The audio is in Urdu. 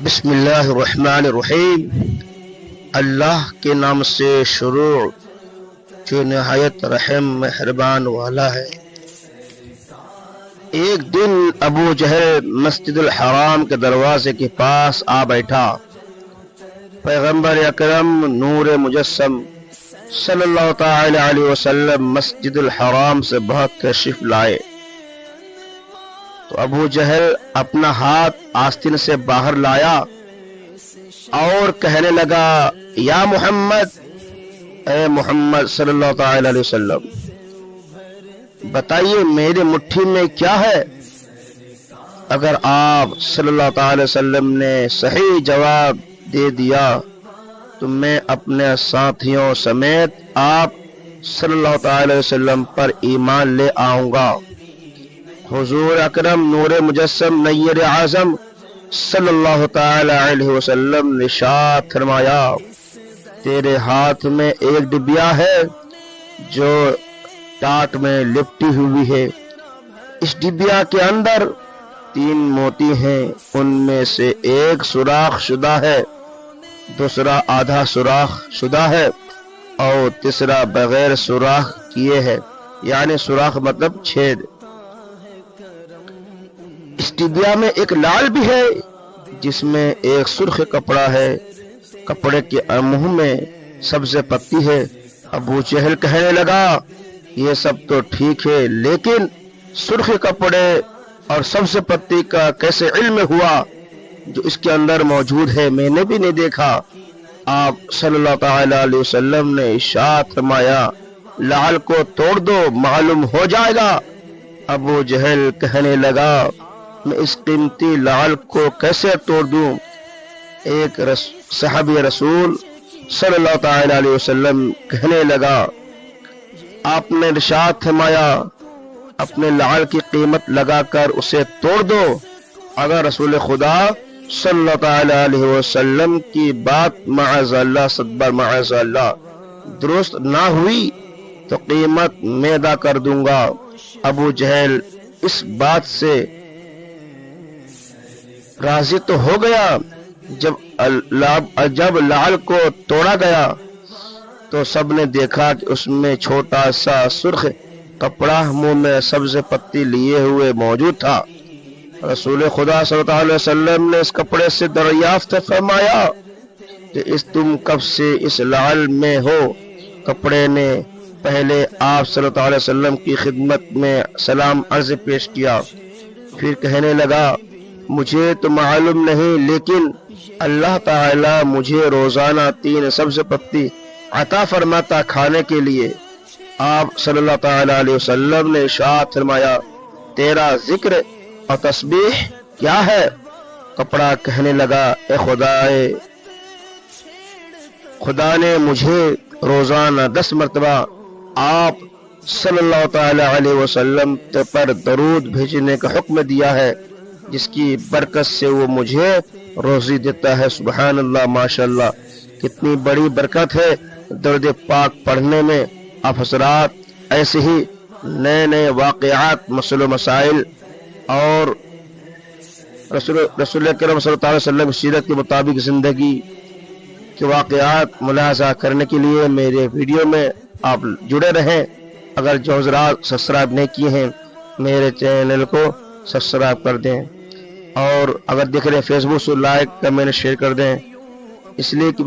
بسم اللہ الرحمن الرحیم۔ اللہ کے نام سے شروع جو نہایت رحم مہربان والا ہے۔ ایک دن ابو جہل مسجد الحرام کے دروازے کے پاس آ بیٹھا۔ پیغمبر اکرم نور مجسم صلی اللہ تعالی علیہ وسلم مسجد الحرام سے بہت تشریف لائے تو ابو جہل اپنا ہاتھ آستین سے باہر لایا اور کہنے لگا، یا محمد، اے محمد صلی اللہ تعالی علیہ وسلم، بتائیے میرے مٹھی میں کیا ہے؟ اگر آپ صلی اللہ تعالی وسلم نے صحیح جواب دے دیا تو میں اپنے ساتھیوں سمیت آپ صلی اللہ تعالی وسلم پر ایمان لے آؤں گا۔ حضور اکرم نور مجسم نیر اعظم صلی اللہ تعالی علیہ وسلم نے ارشاد فرمایا، تیرے ہاتھ میں ایک ڈبیا ہے جو ٹاٹ میں لپٹی ہوئی ہے، اس ڈبیا کے اندر 3 موتی ہیں، ان میں سے ایک سوراخ شدہ ہے، دوسرا آدھا سوراخ شدہ ہے اور تیسرا بغیر سوراخ کیے ہے، یعنی سوراخ مطلب چھید۔ اس ڈبیا میں ایک لال بھی ہے جس میں ایک سرخ کپڑا ہے، کپڑے کے منہ میں سبز پتی ہے۔ ابو جہل کہنے لگا، یہ سب تو ٹھیک ہے، لیکن سرخ کپڑے اور سبز پتی کا کیسے علم ہوا جو اس کے اندر موجود ہے؟ میں نے بھی نہیں دیکھا۔ آپ صلی اللہ تعالی علیہ وسلم نے ارشاد فرمایا، لعل کو توڑ دو، معلوم ہو جائے گا۔ ابو جہل کہنے لگا، میں اس قیمتی لعل کو کیسے توڑ دوں؟ ایک صحابی رسول صلی اللہ تعالی علیہ وسلم کہنے لگا، آپ نے ارشاد فرمایا، اپنے لعل کی قیمت لگا کر اسے توڑ دو۔ اگر رسول خدا صلی اللہ تعالی علیہ وسلم کی بات معاذ اللہ صدبر معاذ اللہ درست نہ ہوئی تو قیمت میں ادا کر دوں گا۔ ابو جہل اس بات سے راضی تو ہو گیا۔ جب لعل کو توڑا گیا تو سب نے دیکھا کہ اس میں چھوٹا سا سرخ کپڑا منہ میں سبز پتی لیے ہوئے موجود تھا۔ رسول خدا صلی اللہ علیہ وسلم نے اس کپڑے سے دریافت فرمایا کہ تم کب سے اس لعل میں ہو؟ کپڑے نے پہلے آپ صلی اللہ علیہ وسلم کی خدمت میں سلام عرض پیش کیا، پھر کہنے لگا، مجھے تو معلوم نہیں، لیکن اللہ تعالی مجھے روزانہ 3 سبز پتی عطا فرماتا کھانے کے لیے۔ آپ صلی اللہ تعالی علیہ وسلم نے ارشاد فرمایا، تیرا ذکر اور تسبیح کیا ہے؟ کپڑا کہنے لگا، اے خدا نے مجھے روزانہ 10 مرتبہ آپ صلی اللہ تعالی علیہ وسلم پر درود بھیجنے کا حکم دیا ہے، جس کی برکت سے وہ مجھے روزی دیتا ہے۔ سبحان اللہ، ماشاءاللہ، کتنی بڑی برکت ہے درود پاک پڑھنے میں۔ آپ حضرات ایسے ہی نئے نئے واقعات، مسائل و مسائل اور رسول اکرم صلی اللہ علیہ وسلم سیرت کے مطابق زندگی کے واقعات ملاحظہ کرنے کے لیے میرے ویڈیو میں آپ جڑے رہیں۔ اگر جو حضرات سبسکرائب نہیں کیے ہیں میرے چینل کو سبسکرائب کر دیں، اور اگر دیکھ رہے ہیں فیس بک سے لائک کمنٹ شیئر کر دیں، اس لیے کہ